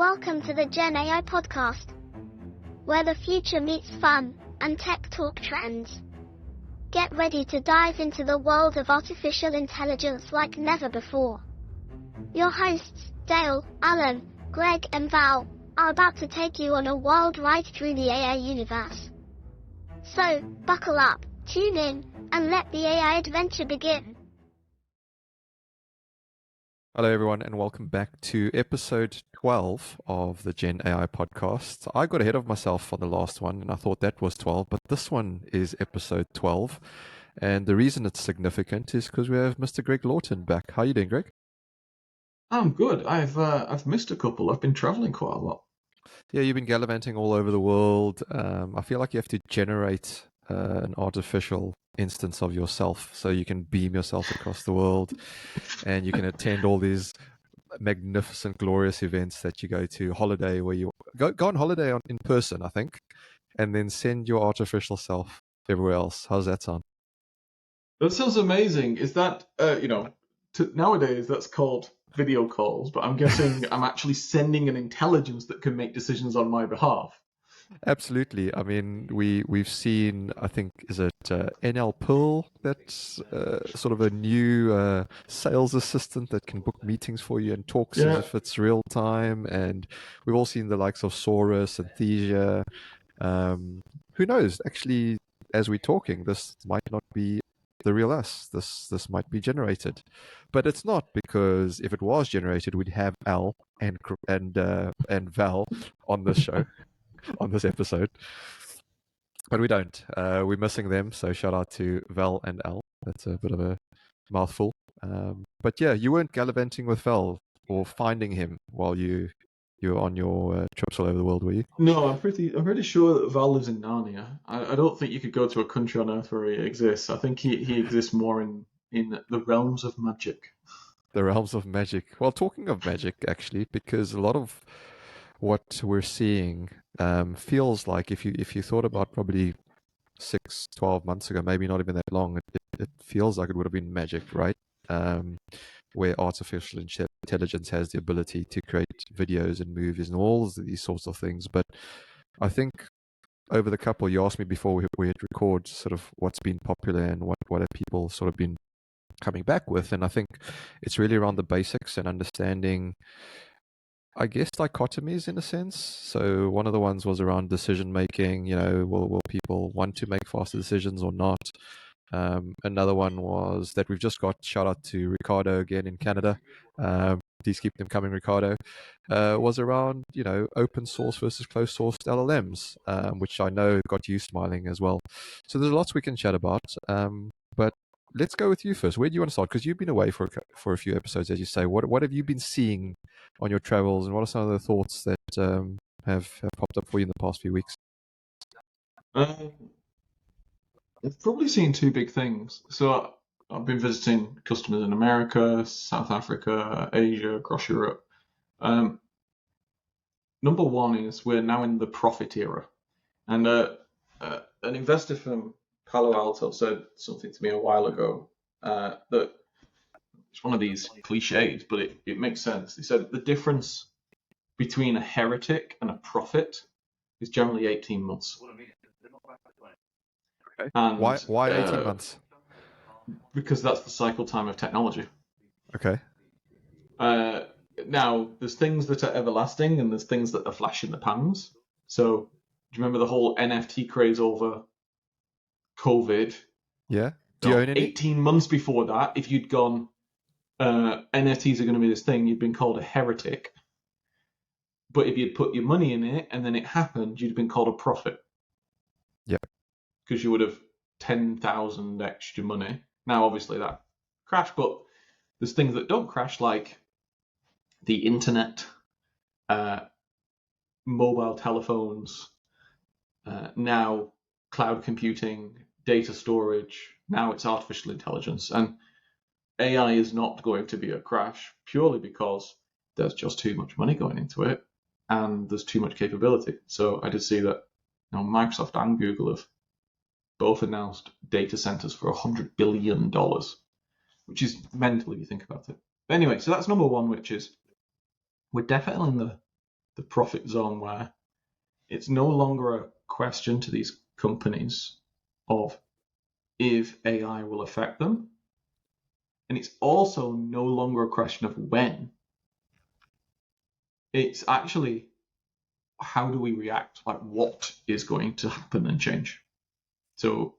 Welcome to the Gen AI podcast, where the future meets fun and tech talk trends. Get ready to dive into the world of artificial intelligence like never before. Your hosts, Dale, Alan, Greg, and Val, are about to take you on a wild ride through the AI universe. So, buckle up, tune in, and let the AI adventure begin. Hello, everyone, and welcome back to episode 12 of the Gen AI podcast. I got ahead of myself on the last one, and I thought that was 12, but this one is episode 12. And the reason it's significant is because we have Mr. Greg Lawton back. How are you doing, Greg? I'm good. I've missed a couple. I've been traveling quite a lot. Yeah, you've been gallivanting all over the world. I feel like you have to generate an artificial instance of yourself so you can beam yourself across the world and you can attend all these magnificent, glorious events that you go to, holiday where you go on holiday in person, I think, and then send your artificial self everywhere else. How's that sound? That sounds amazing. Is that, nowadays that's called video calls, but I'm guessing I'm actually sending an intelligence that can make decisions on my behalf. Absolutely. I mean, we've seen, I think, is it NL Pearl? That's sort of a new sales assistant that can book meetings for you and talks as if it's real time. And we've all seen the likes of Saurus and Thesia. Who knows? Actually, as we're talking, this might not be the real us. This might be generated, but it's not, because if it was generated, we'd have Al and Val on this show. On this episode, but we don't. We're missing them, so shout out to Val and Al. That's a bit of a mouthful, but yeah, you weren't gallivanting with Val or finding him while you were on your trips all over the world, were you? No, I'm pretty sure that Val lives in Narnia. I don't think you could go to a country on Earth where he exists. I think he exists more in the realms of magic. The realms of magic. Well, talking of magic, actually, because a lot of what we're seeing feels like, if you thought about probably 6-12 months ago, maybe not even that long, it feels like it would have been magic, right? Where artificial intelligence has the ability to create videos and movies and all of these sorts of things. But I think over the couple, you asked me before we hit record, sort of what's been popular and what have people sort of been coming back with, and I think it's really around the basics and understanding, I guess, dichotomies in a sense. So one of the ones was around decision making. Will people want to make faster decisions or not? Another one was that we've just got, shout out to Ricardo again in Canada. Please keep them coming, Ricardo. Was around open source versus closed source LLMs, which I know got you smiling as well. So there's lots we can chat about. But let's go with you first. Where do you want to start? Because you've been away for a few episodes, as you say. What have you been seeing on your travels, and what are some of the thoughts that have popped up for you in the past few weeks? I've probably seen two big things. So I've been visiting customers in America, South Africa, Asia, across Europe. Number one is we're now in the profit era, and an investor from Palo Alto said something to me a while ago that it's one of these cliches, but it makes sense. He said the difference between a heretic and a prophet is generally 18 months. Okay. And, why 18 months? Because that's the cycle time of technology. Okay. Now, there's things that are everlasting and there's things that are flash in the pans. So, do you remember the whole NFT craze over COVID? Yeah. Do you own any? 18 months before that, if you'd gone, NFTs are going to be this thing, you'd been called a heretic. But if you'd put your money in it and then it happened, you'd have been called a prophet. Yeah. Because you would have 10,000 extra money. Now, obviously, that crashed, but there's things that don't crash, like the internet, mobile telephones, now cloud computing, data storage, now it's artificial intelligence. And AI is not going to be a crash purely because there's just too much money going into it and there's too much capability. So I did see that Microsoft and Google have both announced data centers for $100 billion, which is mental if you think about it. But anyway, so that's number one, which is we're definitely in the the profit zone where it's no longer a question to these companies of if AI will affect them. And it's also no longer a question of when. It's actually, how do we react? Like, what is going to happen and change? So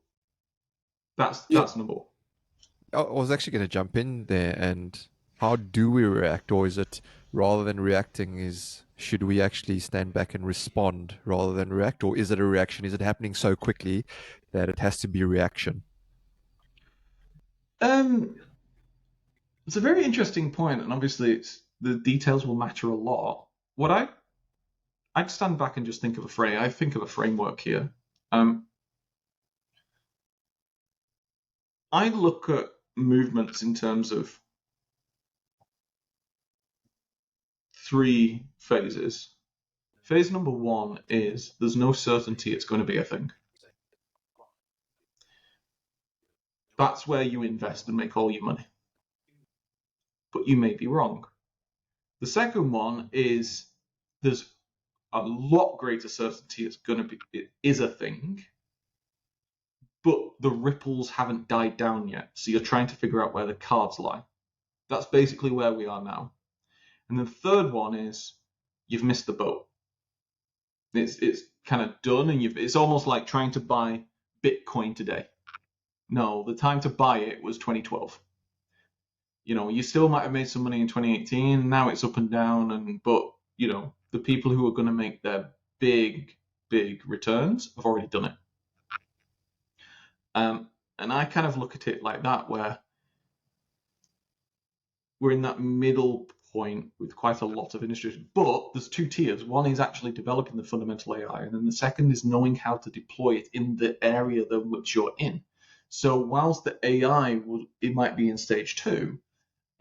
that's number one. I was actually going to jump in there, and how do we react? Or is it, rather than reacting, should we actually stand back and respond rather than react? Or is it a reaction? Is it happening so quickly that it has to be reaction? It's a very interesting point, and obviously the details will matter a lot. What I'd stand back and just think of I think of a framework here. I look at movements in terms of 3 phases. Phase number 1 is there's no certainty it's going to be a thing. That's where you invest and make all your money. But you may be wrong. The second one is there's a lot greater certainty it is a thing, but the ripples haven't died down yet. So you're trying to figure out where the cards lie. That's basically where we are now. And the third one is you've missed the boat. It's kind of done, and it's almost like trying to buy Bitcoin today. No, the time to buy it was 2012. You still might have made some money in 2018. Now it's up and down, but the people who are going to make their big returns have already done it. And I kind of look at it like that, where we're in that middle point with quite a lot of industries. But there's 2 tiers. One is actually developing the fundamental AI, and then the second is knowing how to deploy it in the area that which you're in. So whilst the AI it might be in stage 2,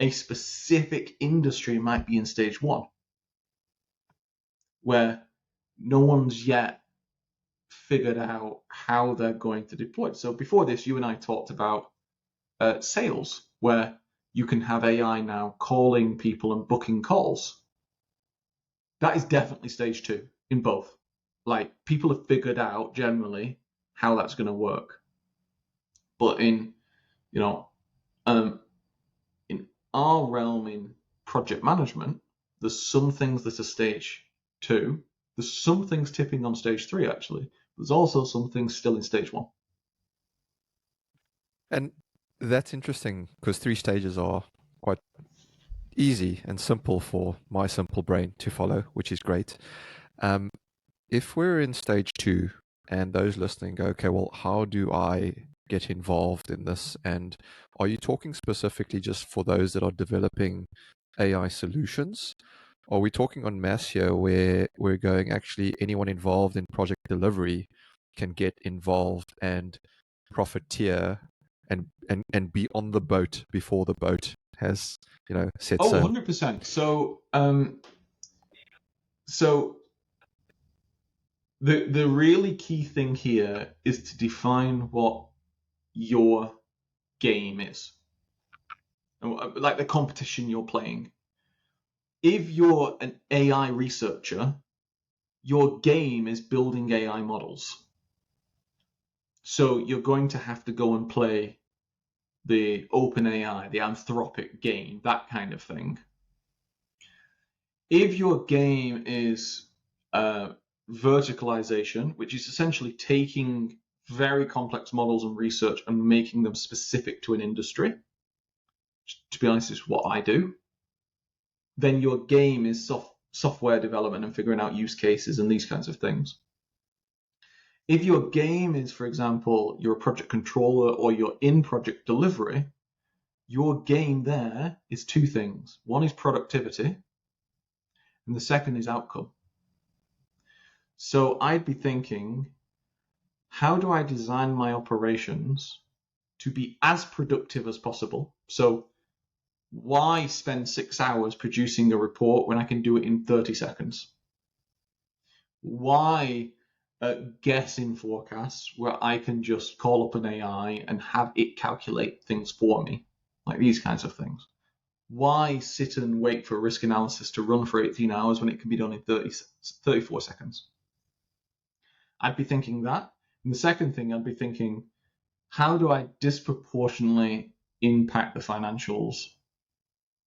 a specific industry might be in stage 1, where no one's yet figured out how they're going to deploy it. So before this, you and I talked about sales, where you can have AI now calling people and booking calls. That is definitely stage 2 in both. Like, people have figured out generally how that's going to work. But in our realm in project management, there's some things that are stage 2. There's some things tipping on stage 3, actually. There's also some things still in stage 1. And that's interesting, because 3 stages are quite easy and simple for my simple brain to follow, which is great. If we're in stage 2 and those listening go, okay, well, how do I get involved in this? And are you talking specifically just for those that are developing AI solutions? Are we talking on mass here, where we're going, actually anyone involved in project delivery can get involved and profiteer and be on the boat before the boat has set sail? 100%. So the really key thing here is to define what your game is, like the competition you're playing. If you're an AI researcher, your game is building AI models. So you're going to have to go and play the OpenAI, the Anthropic game, that kind of thing. If your game is verticalization, which is essentially taking very complex models and research and making them specific to an industry, to be honest, is what I do, then your game is software development and figuring out use cases and these kinds of things. If your game is, for example, you're a project controller or you're in project delivery, your game there is 2 things. One is productivity, and the second is outcome. So I'd be thinking, how do I design my operations to be as productive as possible? So why spend 6 hours producing a report when I can do it in 30 seconds? Why guess in forecasts where I can just call up an AI and have it calculate things for me, like these kinds of things? why sit and wait for a risk analysis to run for 18 hours when it can be done in 34 seconds? I'd be thinking that. And the second thing, I'd be thinking, how do I disproportionately impact the financials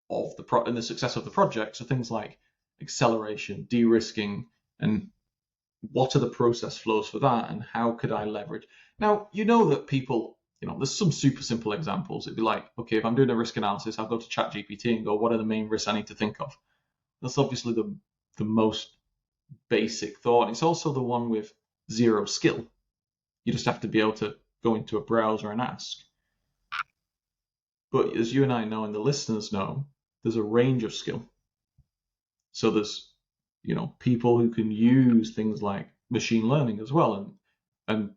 of and the success of the project? So things like acceleration, de-risking, and what are the process flows for that, and how could I leverage? Now, that people, there's some super simple examples. It'd be like, okay, if I'm doing a risk analysis, I'll go to ChatGPT and go, what are the main risks I need to think of? That's obviously the most basic thought. It's also the one with zero skill. You just have to be able to go into a browser and ask. But as you and I know, and the listeners know, there's a range of skill. So there's, people who can use things like machine learning as well, and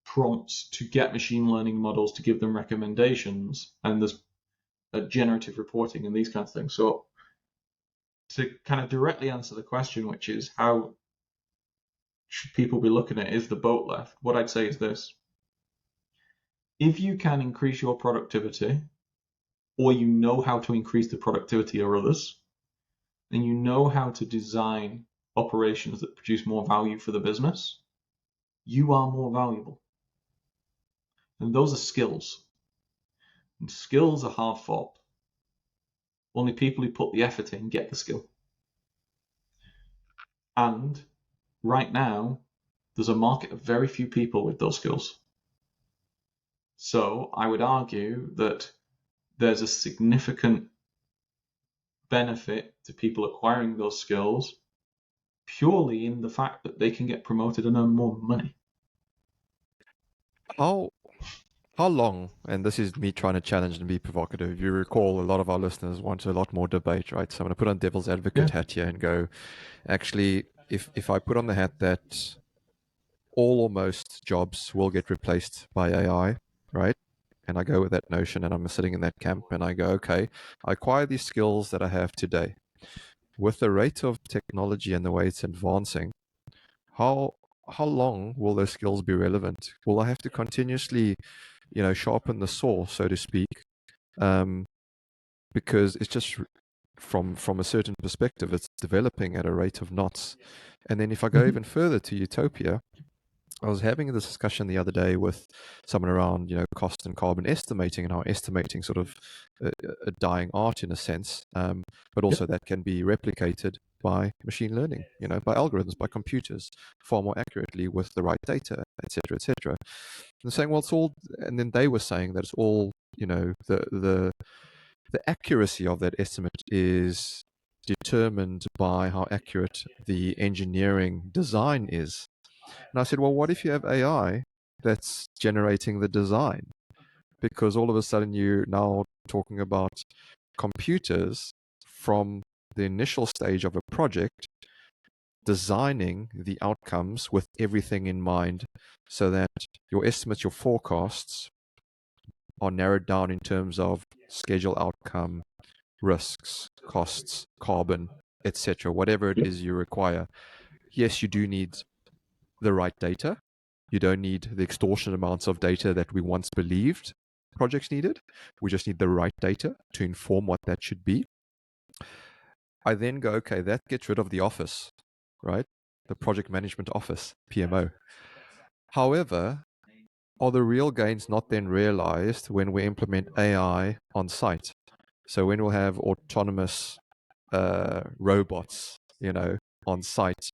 prompts to get machine learning models to give them recommendations, and there's generative reporting and these kinds of things. So to kind of directly answer the question, which is how should people be looking at it, is the boat left? What I'd say is this: if you can increase your productivity, or you know how to increase the productivity of others, and you know how to design operations that produce more value for the business, you are more valuable. And those are skills. And skills are hard fought. Only people who put the effort in get the skill. And right now, there's a market of very few people with those skills. So I would argue that there's a significant benefit to people acquiring those skills purely in the fact that they can get promoted and earn more money. How long, and this is me trying to challenge and be provocative, if you recall, a lot of our listeners want a lot more debate, right? So I'm going to put on devil's advocate hat here and go, actually, if I put on the hat that all or most jobs will get replaced by AI, right? And I go with that notion, and I'm sitting in that camp, and I go, okay, I acquire these skills that I have today. With the rate of technology and the way it's advancing, how long will those skills be relevant? Will I have to continuously, sharpen the saw, so to speak? Because it's just from a certain perspective, it's developing at a rate of knots. And then if I go even further to utopia, I was having this discussion the other day with someone around, cost and carbon estimating, and how estimating sort of a dying art in a sense, but also that can be replicated by machine learning, by algorithms, by computers, far more accurately with the right data, etc., etc. And saying, well, it's all, and then they were saying that it's all, the accuracy of that estimate is determined by how accurate the engineering design is. And I said, well, what if you have AI that's generating the design? Because all of a sudden you're now talking about computers from the initial stage of a project designing the outcomes with everything in mind, so that your estimates, your forecasts are narrowed down in terms of schedule outcome, risks, costs, carbon, etc., whatever it is you require. Yes, you do need the right data. You don't need the extortionate amounts of data that we once believed projects needed. We just need the right data to inform what that should be. I then go, okay, that gets rid of the office, right? The project management office, PMO. However, are the real gains not then realized when we implement AI on site? So when we'll have autonomous robots, on site,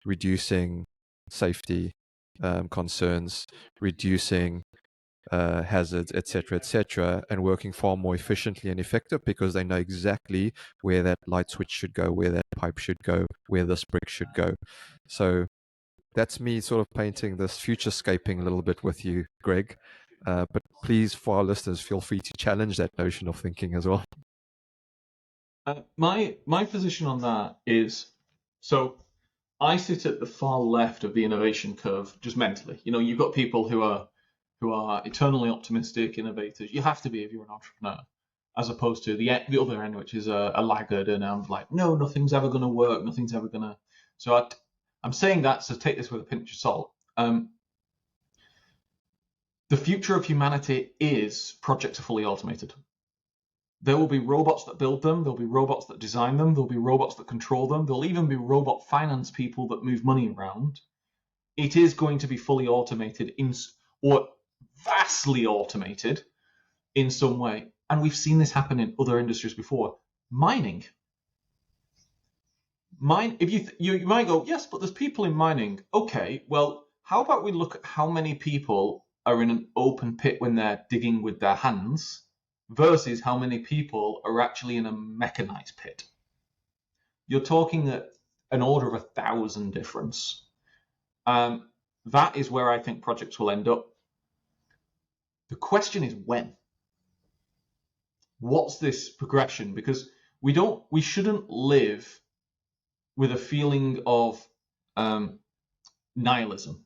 reducing safety concerns, reducing hazards, etc., and working far more efficiently and effective because they know exactly where that light switch should go, where that pipe should go, where this brick should go. So that's me sort of painting this futurescaping a little bit with you, Greg. But please, for our listeners, feel free to challenge that notion of thinking as well. My position on that is, so I sit at the far left of the innovation curve, just mentally. You've got people who are eternally optimistic innovators. You have to be if you're an entrepreneur, as opposed to the other end, which is a laggard, and I'm like, no, nothing's ever going to work, nothing's ever going to. So I'm saying that, so take this with a pinch of salt. The future of humanity is projects are fully automated. There will be robots that build them. There'll be robots that design them. There'll be robots that control them. There'll even be robot finance people that move money around. It is going to be fully automated or vastly automated in some way. And we've seen this happen in other industries before. Mining. If you might go, yes, but there's people in mining. Okay, well, how about we look at how many people are in an open pit when they're digging with their hands versus how many people are actually in a mechanized pit. You're talking at an order of 1,000 difference. That is where I think projects will end up. The question is when. What's this progression? Because we shouldn't live with a feeling of nihilism.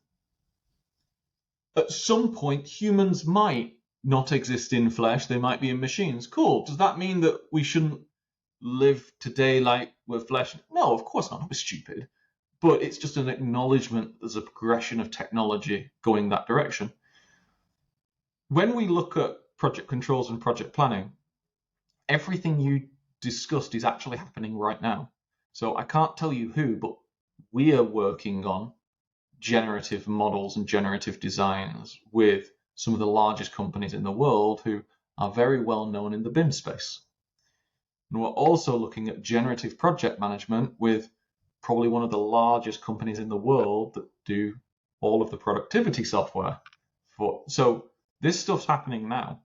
At some point, humans might not exist in flesh. They might be in machines. Cool. Does that mean that we shouldn't live today like we're flesh? No, of course not. We're stupid. But it's just an acknowledgement that there's a progression of technology going that direction. When we look at project controls and project planning, everything you discussed is actually happening right now. So I can't tell you who, but we are working on generative models and generative designs with some of the largest companies in the world who are very well known in the BIM space. And we're also looking at generative project management with probably one of the largest companies in the world that do all of the productivity software. So this stuff's happening now.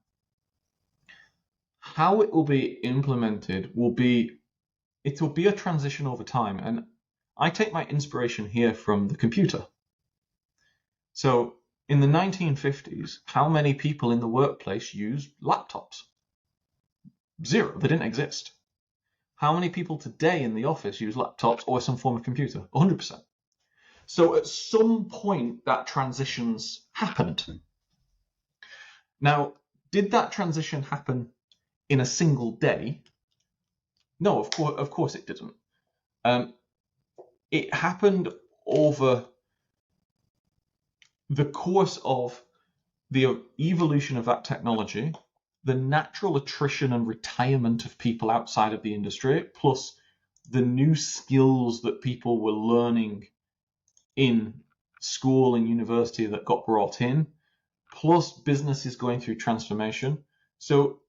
How it will be implemented will be a transition over time. And I take my inspiration here from the computer. So in the 1950s, how many people in the workplace used laptops? Zero. They didn't exist. How many people today in the office use laptops or some form of computer? 100%. So at some point, that transition's happened. Now, did that transition happen in a single day? No, of course it didn't. It happened over the course of the evolution of that technology, the natural attrition and retirement of people outside of the industry, plus the new skills that people were learning in school and university that got brought in, plus businesses going through transformation. So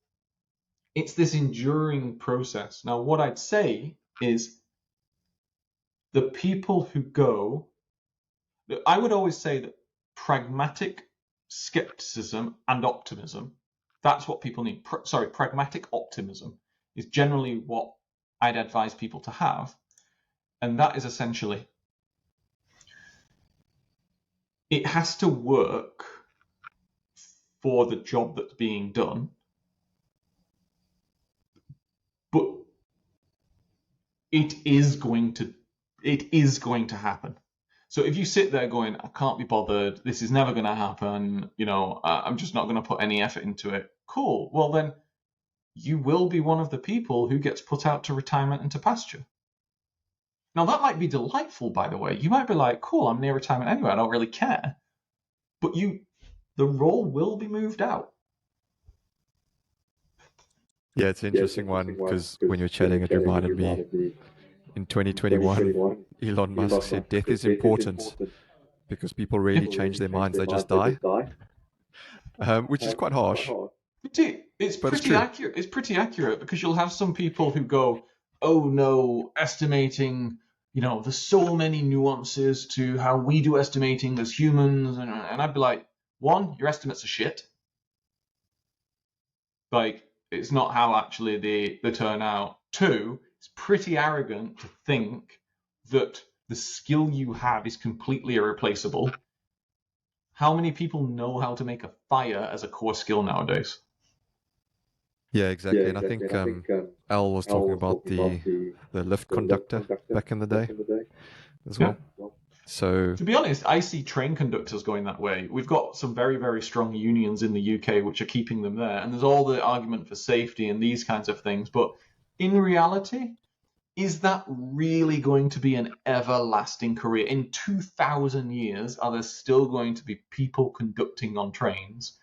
it's this enduring process. Now, what I'd say is the people who go, I would always say that pragmatic skepticism and optimism, that's what people need. Pragmatic optimism is generally what I'd advise people to have. And that is essentially, it has to work for the job that's being done, but it is going to happen. So if you sit there going, I can't be bothered, this is never going to happen, I'm just not going to put any effort into it. Cool. Well, then you will be one of the people who gets put out to retirement and to pasture. Now, that might be delightful, by the way. You might be like, cool, I'm near retirement anyway, I don't really care. But the role will be moved out. Yeah, it's an interesting one because when you're chatting, it reminded me in 2021, Elon Musk said death is important because people really change their minds, they just die, which is quite harsh. It's pretty accurate. It's pretty accurate because you'll have some people who go, oh no, estimating, there's so many nuances to how we do estimating as humans. And I'd be like, one, your estimates are shit. Like, it's not how actually they turn out. Two, it's pretty arrogant to think that the skill you have is completely irreplaceable. How many people know how to make a fire as a core skill nowadays? Yeah, exactly. And I think Al was talking about the lift conductor back in the day as well. Yeah. So to be honest, I see train conductors going that way. We've got some very, very strong unions in the UK which are keeping them there. And there's all the argument for safety and these kinds of things. But in reality, is that really going to be an everlasting career? In 2,000 years, are there still going to be people conducting on trains?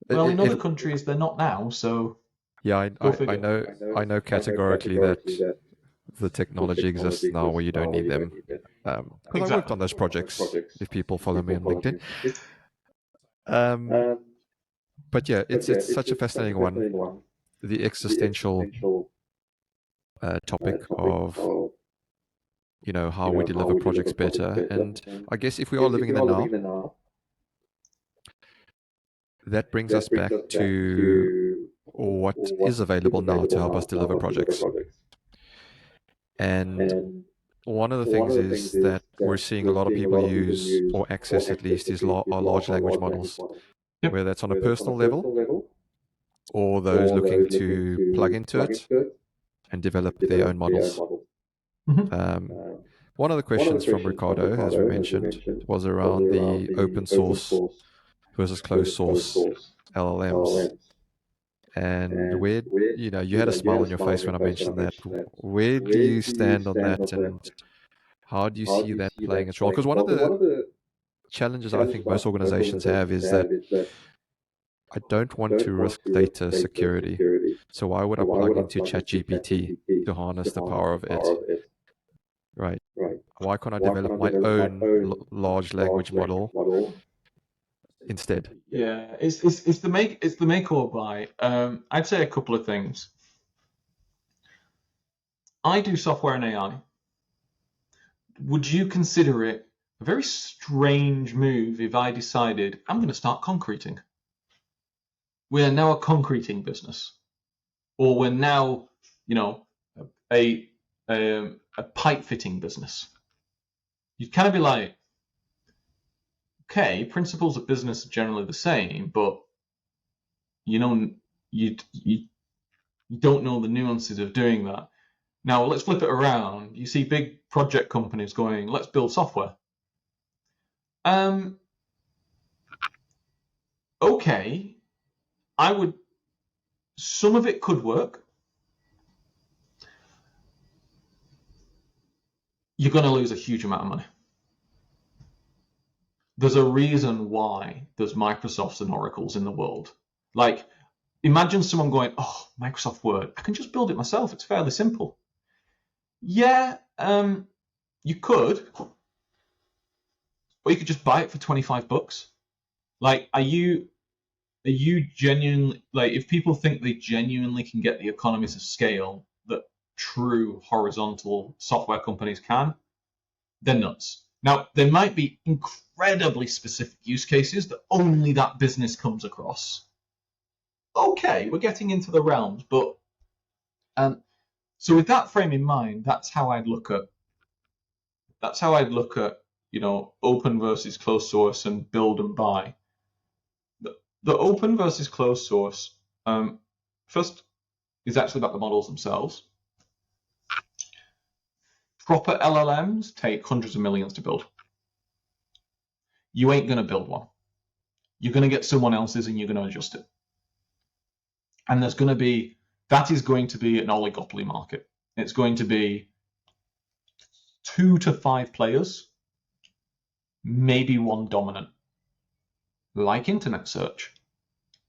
Well, in It, other countries, they're not now, so yeah, go I figure. know categorically that the technology exists now where you don't need them. Because I worked Exactly. on those projects, if people follow me on LinkedIn. Um, but yeah, it's such a fascinating one. The existential topic of, you know, how we deliver projects better. And I guess if we are living in the now, that brings us back to what is available now to help us deliver projects. And one of the things is that we're seeing a lot of people use, or access at least, these large language models, Yep. whether that's on a personal level or those looking to plug into it and develop their own models. Mhm. One of the questions from Ricardo, as we mentioned, was around the open source versus closed source LLMs. And where, you know, you had a smile on your face when I mentioned that. Where do you stand on that, and how do you see that playing its role? Because one of the challenges I think most organizations have is that I don't want to risk data security. So why would I plug into ChatGPT to harness the power of it? Right. Why can't I develop my own large language model instead? Yeah, it's the make or buy. I'd say a couple of things. I do software and AI. Would you consider it a very strange move if I decided I'm going to start concreting? We are now a concreting business, or we're now, you know, a pipe fitting business. You'd kind of be like, okay, principles of business are generally the same, but you know, you don't know the nuances of doing that. Now let's flip it around. You see big project companies going, let's build software. Okay, some of it could work. You're going to lose a huge amount of money. There's a reason why there's Microsofts and Oracles in the world. Like, imagine someone going, oh, Microsoft Word, I can just build it myself. It's fairly simple. Yeah, you could, or you could just buy it for $25. Like, are you genuinely, like, if people think they genuinely can get the economies of scale that true horizontal software companies can, they're nuts. Now, there might be incredibly specific use cases that only that business comes across. Okay, we're getting into the realms, but so with that frame in mind, that's how I'd look at you know, open versus closed source and build and buy. The open versus closed source, first, is actually about the models themselves. Proper LLMs take hundreds of millions to build. You ain't going to build one. You're going to get someone else's and you're going to adjust it. And that is going to be an oligopoly market. It's going to be 2 to 5 players, maybe one dominant, like internet search.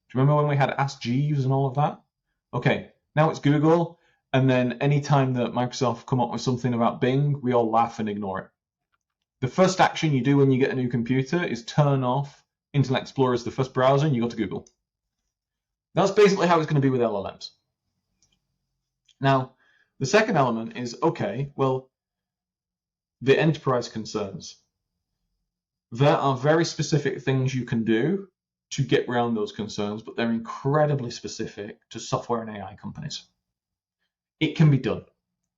Do you remember when we had Ask Jeeves and all of that? Okay, now it's Google, and then anytime that Microsoft come up with something about Bing, we all laugh and ignore it. The first action you do when you get a new computer is turn off Internet Explorer as the first browser and you go to Google. That's basically how it's going to be with LLMs. Now, the second element is, okay, well, the enterprise concerns. There are very specific things you can do to get around those concerns, but they're incredibly specific to software and AI companies. It can be done.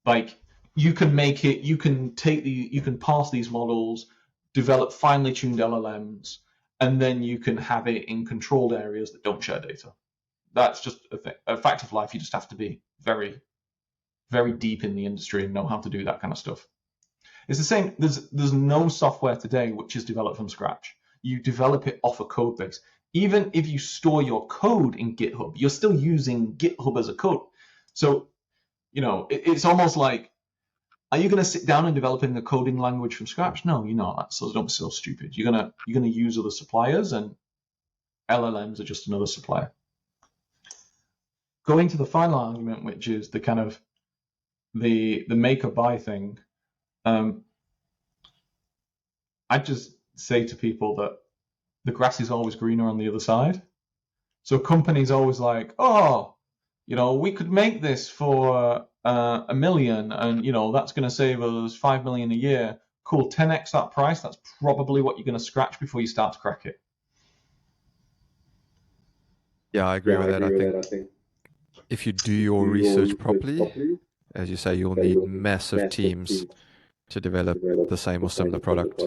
Like, you can make it, you can parse these models, develop finely tuned LLMs, and then you can have it in controlled areas that don't share data. That's just a fact of life. You just have to be very, very deep in the industry and know how to do that kind of stuff. It's the same. There's no software today which is developed from scratch. You develop it off a code base. Even if you store your code in GitHub, you're still using GitHub as a code. So, you know, it's almost like, are you going to sit down and developing a coding language from scratch? No, you're not. So don't be so stupid. You're gonna use other suppliers, and LLMs are just another supplier. Going to the final argument, which is the kind of the make or buy thing, I just say to people that the grass is always greener on the other side. So companies always like, oh, we could make this for $1 million, and that's going to save us $5 million a year. Cool, 10x that price. That's probably what you're going to scratch before you start to crack it. Yeah, I agree with that. I think if you do your research properly, as you say, you'll need massive teams to develop the same or similar product.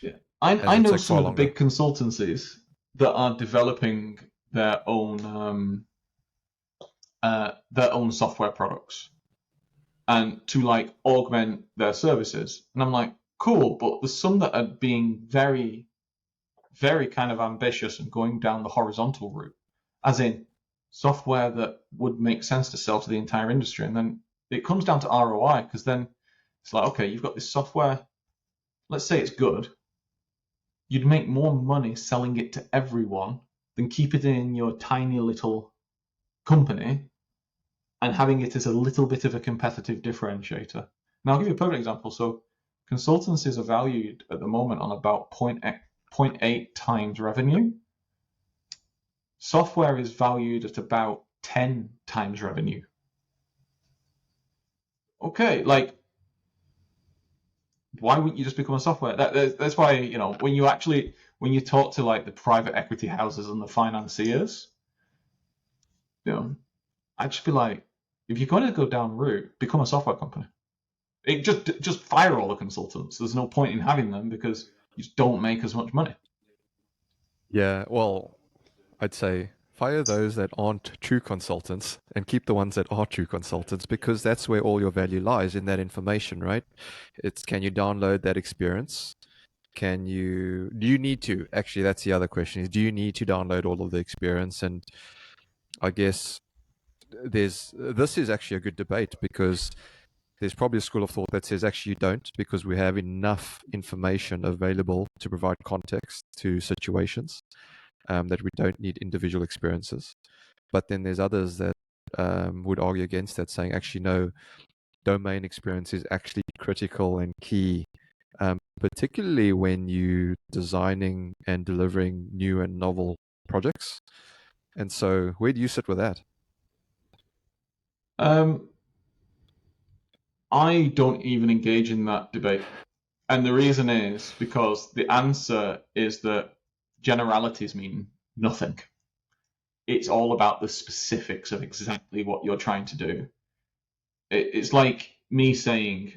Yeah, I know some of the big consultancies that are developing their own software products and to like augment their services. And I'm like, cool, but there's some that are being very, very kind of ambitious and going down the horizontal route, as in software that would make sense to sell to the entire industry. And then it comes down to ROI, because then it's like, okay, you've got this software, let's say it's good. You'd make more money selling it to everyone than keep it in your tiny little company and having it as a little bit of a competitive differentiator. Now, I'll give you a perfect example. So consultancies are valued at the moment on about 0.8 times revenue. Software is valued at about 10 times revenue. Okay, like, why wouldn't you just become a software? That's why, when you talk to like the private equity houses and the financiers, I'd just be like, if you're going to go down route, become a software company. It just fire all the consultants. There's no point in having them because you just don't make as much money. Yeah, well, I'd say fire those that aren't true consultants and keep the ones that are true consultants, because that's where all your value lies, in that information, right? It's, can you download that experience? Do you need to? Actually, that's the other question, is do you need to download all of the experience? And I guess this is actually a good debate, because there's probably a school of thought that says actually you don't, because we have enough information available to provide context to situations, that we don't need individual experiences. But then there's others that would argue against that, saying actually no, domain experience is actually critical and key, particularly when you're designing and delivering new and novel projects. And so where do you sit with that? I don't even engage in that debate. And the reason is because the answer is that generalities mean nothing. It's all about the specifics of exactly what you're trying to do. It's like me saying,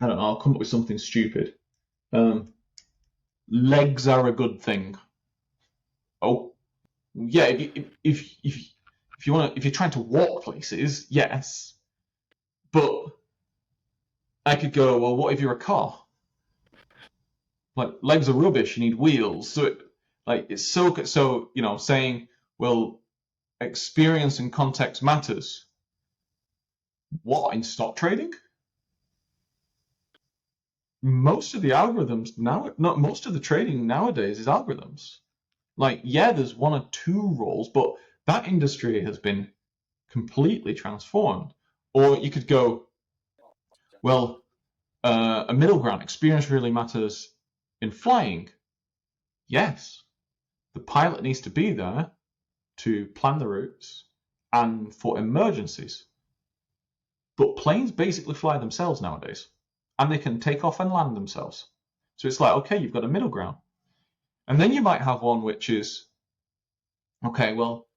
I don't know, I'll come up with something stupid. Legs are a good thing. Oh, yeah. If you're trying to walk places, yes. But I could go, well, what if you're a car? Like, legs are rubbish. You need wheels. So it's so saying, well, experience and context matters. What, in stock trading? Most of the algorithms now, not most of the trading nowadays is algorithms. Like, yeah, there's one or two roles, but that industry has been completely transformed. Or you could go, well, a middle ground. Experience really matters in flying. Yes, the pilot needs to be there to plan the routes and for emergencies. But planes basically fly themselves nowadays, and they can take off and land themselves. So it's like, okay, you've got a middle ground. And then you might have one which is, okay, well,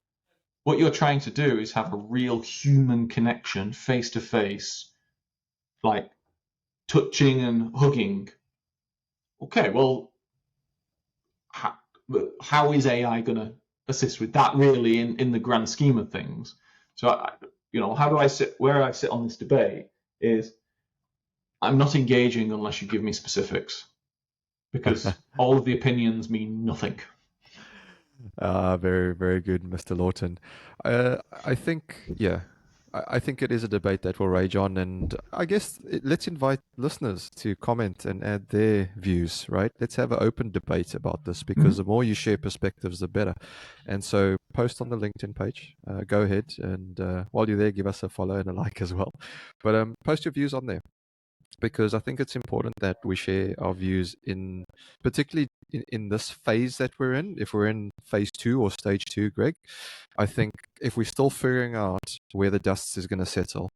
what you're trying to do is have a real human connection, face to face, like touching and hugging. Okay, well, how is AI going to assist with that, really, in the grand scheme of things? So, how do I sit? Where I sit on this debate is, I'm not engaging unless you give me specifics, because all of the opinions mean nothing. Very, very good, Mr. Lawton. I think, yeah, I think it is a debate that will rage on, and I guess let's invite listeners to comment and add their views, right? Let's have an open debate about this, because the more you share perspectives, the better. And so post on the LinkedIn page, go ahead, and while you're there, give us a follow and a like as well. But post your views on there, because I think it's important that we share our views particularly in this phase that we're in. If we're in phase 2 or stage 2, Greg, I think if we're still figuring out where the dust is going to settle,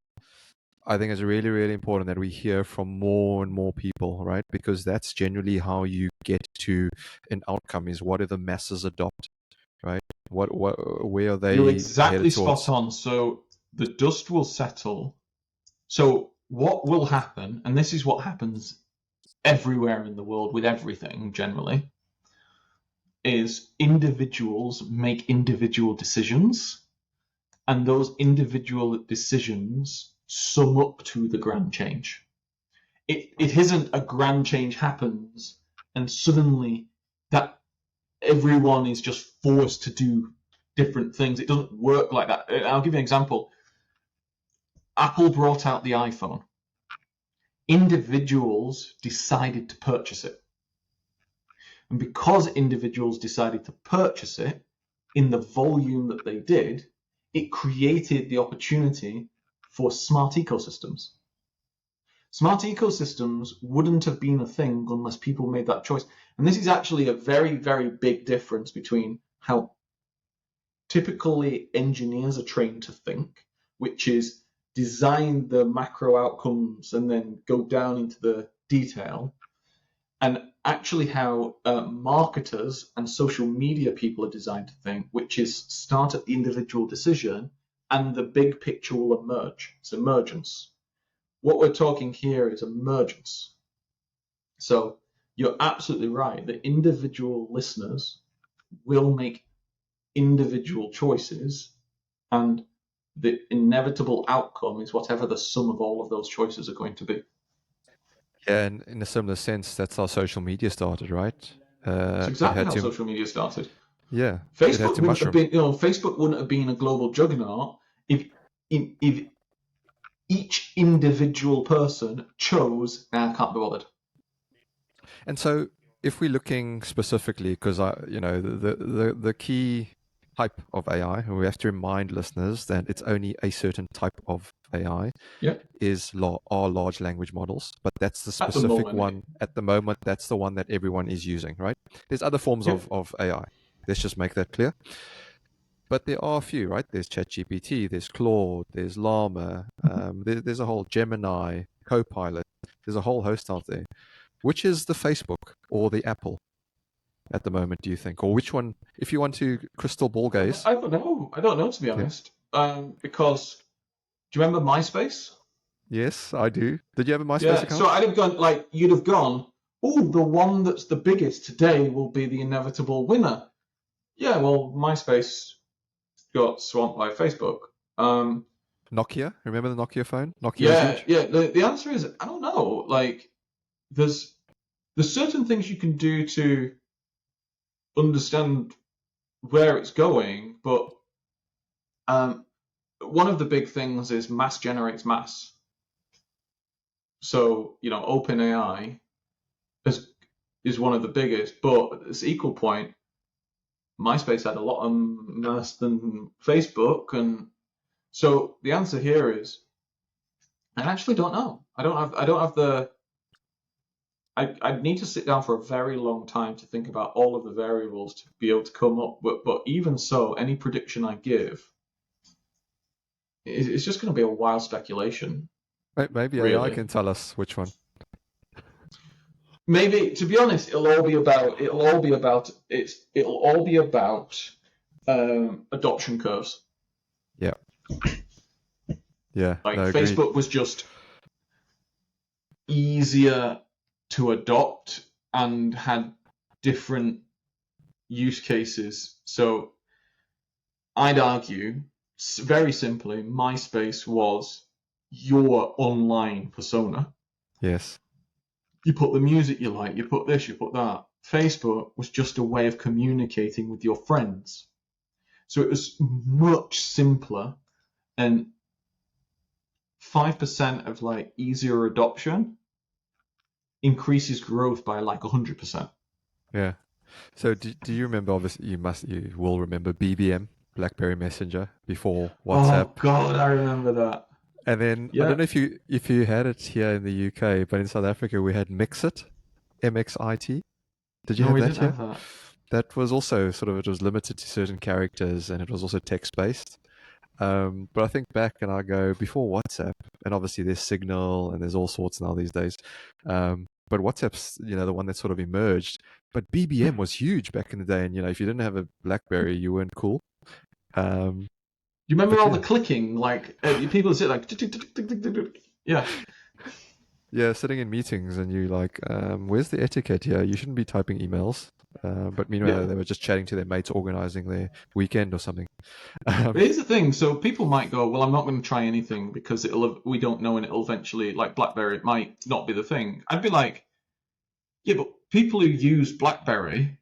I think it's really, really important that we hear from more and more people, right? Because that's generally how you get to an outcome, is what do the masses adopt, right? Where are they You're exactly headed towards? spot on. So the dust will settle. So what will happen, and this is what happens everywhere in the world with everything generally, is individuals make individual decisions, and those individual decisions sum up to the grand change. It isn't a grand change happens and suddenly that everyone is just forced to do different things. It doesn't work like that. I'll give you an example. Apple brought out the iPhone. Individuals decided to purchase it. And because individuals decided to purchase it in the volume that they did, it created the opportunity for smart ecosystems. Smart ecosystems wouldn't have been a thing unless people made that choice. And this is actually a very, very big difference between how typically engineers are trained to think, which is design the macro outcomes and then go down into the detail, and actually how marketers and social media people are designed to think, which is start at the individual decision and the big picture will emerge. It's emergence. What we're talking here is emergence. So you're absolutely right. The individual listeners will make individual choices, and the inevitable outcome is whatever the sum of all of those choices are going to be. Yeah, and in a similar sense, that's how social media started, right? That's exactly how social media started. Yeah, it had Facebook to wouldn't have mushroom. been, Facebook wouldn't have been a global juggernaut if each individual person chose, I can't be bothered. And so, if we're looking specifically, because the key type of AI, and we have to remind listeners that it's only a certain type of AI, Yeah. are large language models, but that's the At the specific moment. one at the moment. That's the one that everyone is using, right? There's other forms Yeah. of AI. Let's just make that clear. But there are a few, right? There's ChatGPT, there's Claude, there's Llama, there's a whole Gemini, Copilot. There's a whole host out there. Which is the Facebook or the Apple at the moment, do you think? Or which one, if you want to crystal ball gaze? I don't know, to be honest. Because, do you remember MySpace? Yes, I do. Did you have a MySpace account? So I'd have gone, you'd have gone, oh, the one that's the biggest today will be the inevitable winner. Yeah, well, MySpace got swamped by Facebook. Nokia, remember the Nokia phone? Nokia was huge. Yeah. The answer is, I don't know. There's certain things you can do to understand where it's going, but one of the big things is mass generates mass. So, OpenAI is one of the biggest, but at this equal point, MySpace had a lot of mass than Facebook, and so the answer here is, I actually don't know. I don't have the. I'd need to sit down for a very long time to think about all of the variables to be able to come up. But even so, any prediction I give, it's just going to be a wild speculation. Maybe really. AI can tell us which one. Maybe, to be honest, it'll all be about adoption curves. Yeah. Yeah. Facebook was just easier to adopt and had different use cases. So I'd argue, very simply, MySpace was your online persona. Yes. You put the music you like, you put this, you put that. Facebook was just a way of communicating with your friends. So it was much simpler, and 5% of like easier adoption increases growth by like 100%. Yeah. So do you remember? Obviously, you will remember BBM, BlackBerry Messenger, before WhatsApp. Oh God, I remember that. And then I Yeah. don't know if you had it here in the UK, but in South Africa we had Mixit, MXIT. Did you No, have we that didn't here? have that. That was also sort of, it was limited to certain characters, and it was also text based. But I think back and I go, before WhatsApp, and obviously there's Signal and there's all sorts now these days. But WhatsApp's, the one that sort of emerged. But BBM was huge back in the day, and if you didn't have a BlackBerry, you weren't cool. You remember But all yeah, the clicking, like people sit like, tick, tick, tick, tick, tick, tick, tick. Yeah. yeah, sitting in meetings and you like, where's the etiquette here? You shouldn't be typing emails. But Yeah. meanwhile, they were just chatting to their mates, organizing their weekend or something. But here's the thing. So people might go, well, I'm not going to try anything because we don't know, and it'll eventually, like BlackBerry, it might not be the thing. I'd be like, yeah, but people who use BlackBerry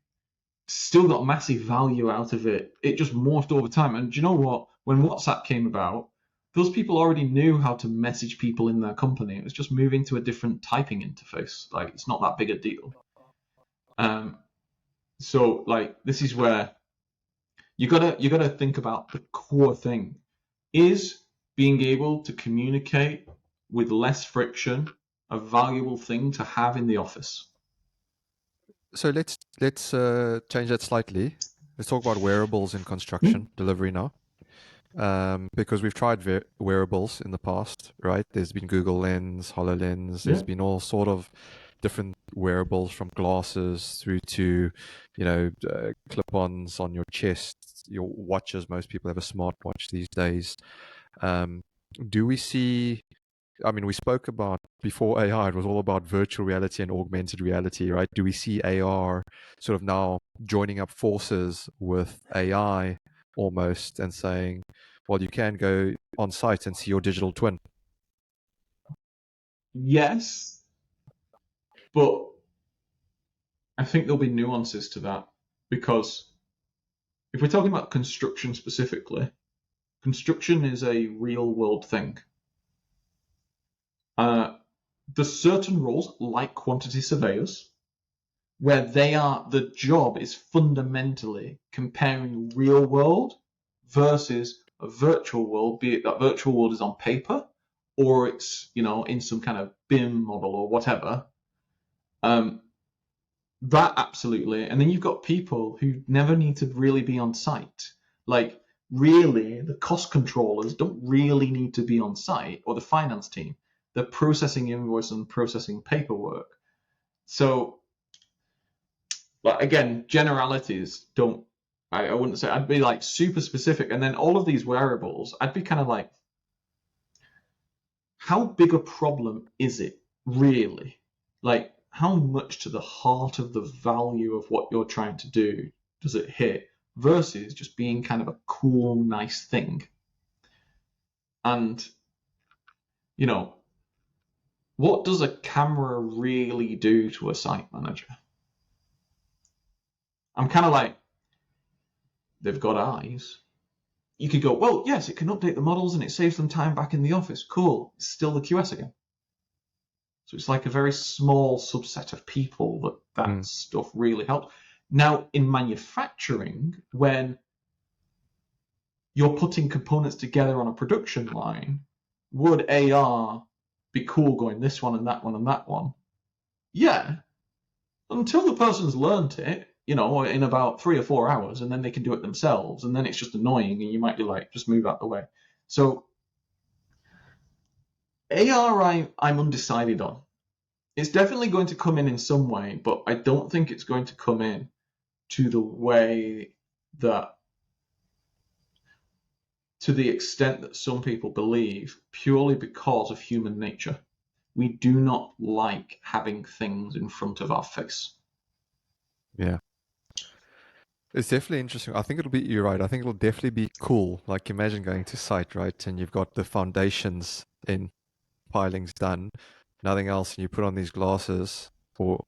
still got massive value out of it. It just morphed over time. And do you know what? When WhatsApp came about, those people already knew how to message people in their company. It was just moving to a different typing interface. Like, it's not that big a deal. So like this is where you gotta think about the core thing. Is being able to communicate with less friction a valuable thing to have in the office? So let's change that slightly. Let's talk about wearables in construction delivery now. Because we've tried wearables in the past, right? There's been Google Lens, HoloLens. There's Yeah. been all sort of different wearables, from glasses through to, clip-ons on your chest, your watches. Most people have a smartwatch these days. Do we see? I mean, we spoke about before AI. It was all about virtual reality and augmented reality, right? Do we see AR sort of now joining up forces with AI almost and saying, well, you can go on site and see your digital twin? Yes, but I think there'll be nuances to that because if we're talking about construction specifically, construction is a real world thing. There's certain roles like quantity surveyors where the job is fundamentally comparing real world versus a virtual world, be it that virtual world is on paper or it's in some kind of BIM model or whatever. That absolutely. And then you've got people who never need to really be on site. Like, really, the cost controllers don't really need to be on site, or the finance team. They're processing invoices and processing paperwork. So, like, again, generalities don't. I wouldn't say. I'd be like super specific. And then all of these wearables, I'd be kind of like, how big a problem is it really? Like, how much to the heart of the value of what you're trying to do does it hit versus just being kind of a cool, nice thing? And, what does a camera really do to a site manager? I'm kind of like, they've got eyes. You could go, well, yes, it can update the models and it saves them time back in the office. Cool. It's still the QS again. So it's like a very small subset of people that stuff really helps. Now, in manufacturing, when you're putting components together on a production line, would AR be cool going this one and that one and that one? Yeah, until the person's learnt it, in about 3 or 4 hours, and then they can do it themselves, and then it's just annoying, and you might be like, just move out the way. So AR, I'm undecided on. It's definitely going to come in some way, but I don't think it's going to come in to the way that, to the extent that some people believe, purely because of human nature. We do not like having things in front of our face. Yeah. It's definitely interesting. I think you're right. I think it'll definitely be cool. Like, imagine going to site, right? And you've got the foundations in, pilings done, nothing else, and you put on these glasses or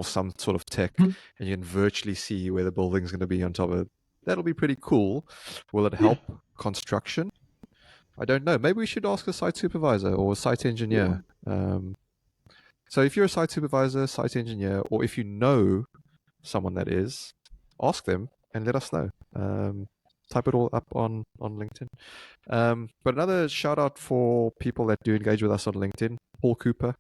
some sort of tech, and you can virtually see where the building's going to be on top of it. That'll be pretty cool. Will it help construction? I don't know. Maybe we should ask a site supervisor or a site Yeah. engineer. So if you're a site supervisor, site engineer, or if you know someone that is, ask them and let us know. Type it all up on LinkedIn. But another shout out for people that do engage with us on LinkedIn. Paul Cooper.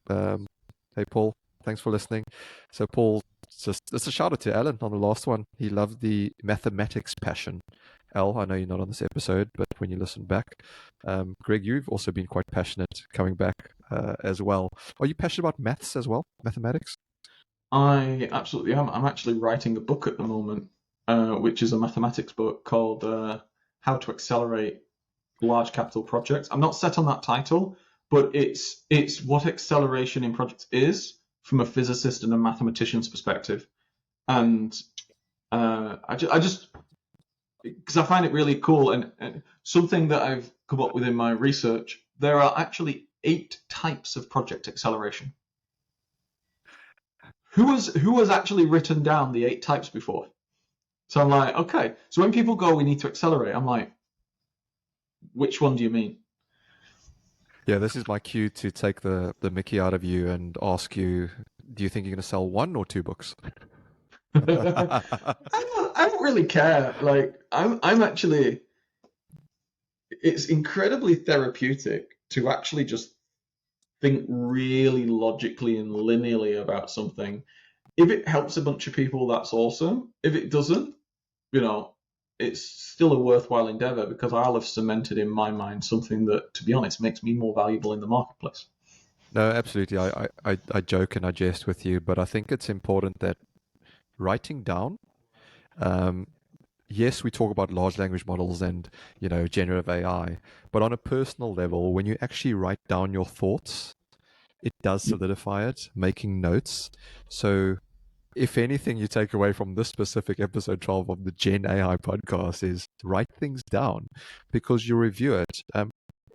Hey Paul, thanks for listening. So Paul, it's a shout out to Alan on the last one. He loved the mathematics passion. Al, I know you're not on this episode, but when you listen back, Greg, you've also been quite passionate coming back as well. Are you passionate about maths as well, mathematics? I absolutely am. I'm actually writing a book at the moment, which is a mathematics book called How to Accelerate Large Capital Projects. I'm not set on that title, but it's what acceleration in projects is from a physicist and a mathematician's perspective. And I just because I find it really cool and something that I've come up with in my research. There are actually 8 types of project acceleration. Who has actually written down the 8 types before? So I'm like, okay. So when people go, we need to accelerate. I'm like, which one do you mean? Yeah, this is my cue to take the Mickey out of you and ask you, do you think you're going to sell 1 or 2 books? I don't really care. Like I'm actually. It's incredibly therapeutic to actually just think really logically and linearly about something. If it helps a bunch of people, that's awesome. If it doesn't, you know, it's still a worthwhile endeavor because I'll have cemented in my mind something that, to be honest, makes me more valuable in the marketplace. No, absolutely. I joke and I jest with you, but I think it's important that writing down, um, yes, we talk about large language models and, generative AI, but on a personal level, when you actually write down your thoughts, it does solidify it, making notes. So if anything you take away from this specific episode 12 of the Gen AI podcast is write things down because you review it.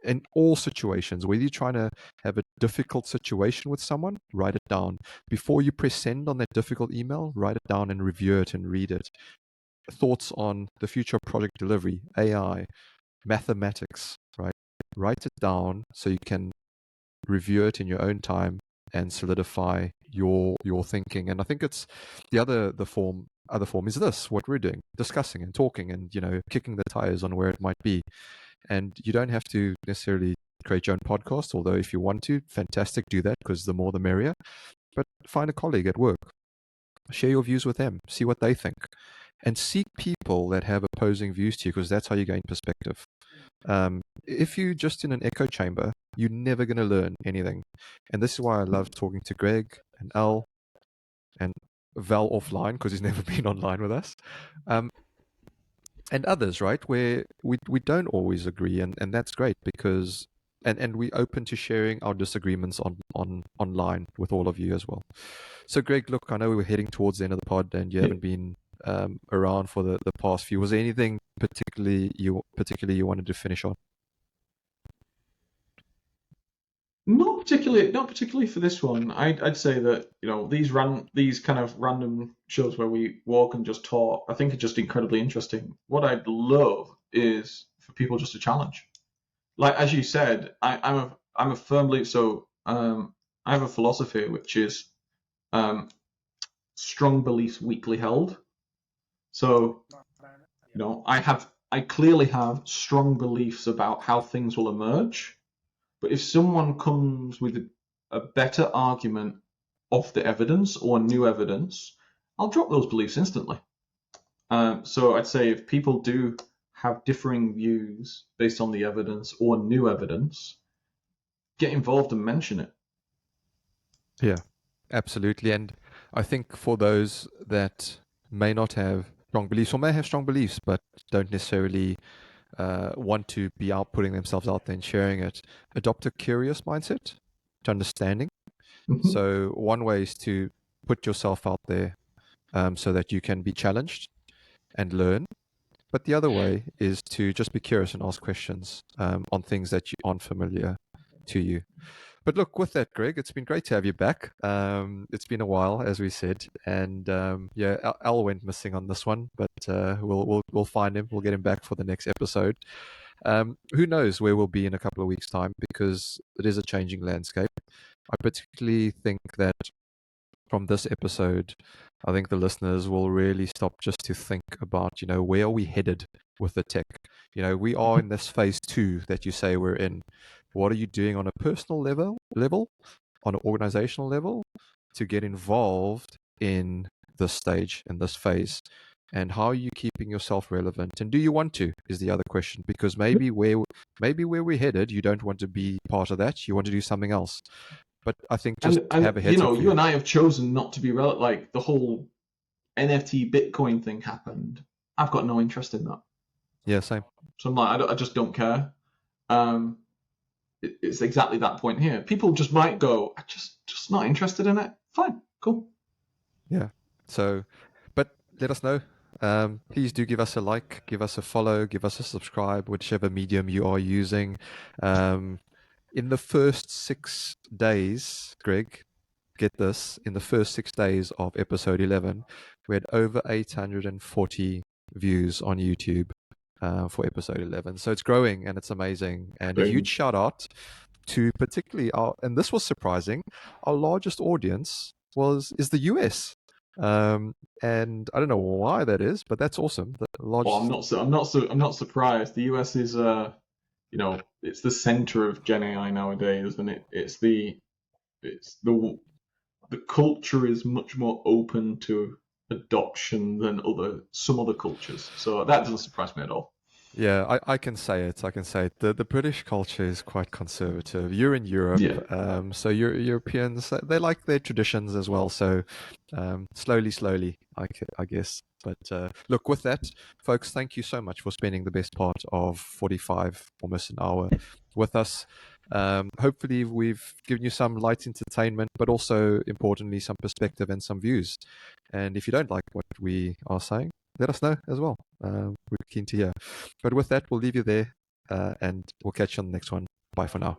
In all situations, whether you're trying to have a difficult situation with someone, write it down. Before you press send on that difficult email, write it down and review it and read it. Thoughts on the future of project delivery, AI, mathematics, right? Write it down so you can review it in your own time and solidify your thinking. And I think it's the other form is this, what we're doing, discussing and talking and, kicking the tires on where it might be. And you don't have to necessarily create your own podcast, although if you want to, fantastic, do that because the more the merrier. But find a colleague at work, share your views with them, see what they think, and seek people that have opposing views to you because that's how you gain perspective. If you're just in an echo chamber, you're never going to learn anything. And this is why I love talking to Greg and Al and Val offline because he's never been online with us. And others, right, where we don't always agree, and that's great because and we're open to sharing our disagreements on online with all of you as well. So Greg, look, I know we were heading towards the end of the pod and you haven't been around for the past few. Was there anything particularly you wanted to finish on? Not particularly for this one. I'd say that these kind of random shows where we walk and just talk, I think are just incredibly interesting. What I'd love is for people just to challenge. Like as you said, I'm a firm believer. So I have a philosophy which is um, strong beliefs weakly held. So I clearly have strong beliefs about how things will emerge. But if someone comes with a better argument off the evidence or new evidence, I'll drop those beliefs instantly. So I'd say if people do have differing views based on the evidence or new evidence, get involved and mention it. Yeah, absolutely. And I think for those that may not have strong beliefs or may have strong beliefs but don't necessarily want to be out putting themselves out there and sharing it, adopt a curious mindset to understanding. Mm-hmm. So one way is to put yourself out there so that you can be challenged and learn. But the other way is to just be curious and ask questions on things that aren't familiar to you. But look, with that, Greg, it's been great to have you back. It's been a while, as we said, and yeah, Al went missing on this one, but we'll find him. We'll get him back for the next episode. Who knows where we'll be in a couple of weeks' time, because it is a changing landscape. I particularly think that from this episode, I think the listeners will really stop just to think about, where are we headed with the tech? We are in this phase 2 that you say we're in. What are you doing on a personal level, on an organizational level, to get involved in this stage, in this phase? And how are you keeping yourself relevant? And do you want to, is the other question, because maybe where we're headed, you don't want to be part of that. You want to do something else. But I think just have a heads up for you and I have chosen not to be relevant. Like the whole NFT Bitcoin thing happened. I've got no interest in that. Yeah, same. So I'm like, I just don't care. It's exactly that point here. People just might go, I'm just not interested in it. Fine, cool. Yeah. So, but let us know. Please do give us a like, give us a follow, give us a subscribe, whichever medium you are using. In the first 6 days, Greg, get this, in the first 6 days of episode 11, we had over 840 views on YouTube for episode 11. So it's growing and it's amazing. And a huge shout out to particularly and this was surprising, our largest audience is the US. And I don't know why that is, but that's awesome. The largest... I'm not surprised. The US is it's the center of Gen AI nowadays, and the culture is much more open to adoption than some other cultures. So that doesn't surprise me at all. Yeah, I can say it. I can say it. The British culture is quite conservative. You're in Europe, Yeah. So Europeans, they like their traditions as well. So slowly, I guess. But look, with that, folks, thank you so much for spending the best part of 45, almost an hour, with us. Hopefully, we've given you some light entertainment, but also importantly, some perspective and some views. And if you don't like what we are saying, let us know as well. We're keen to hear. But with that, we'll leave you there, and we'll catch you on the next one. Bye for now.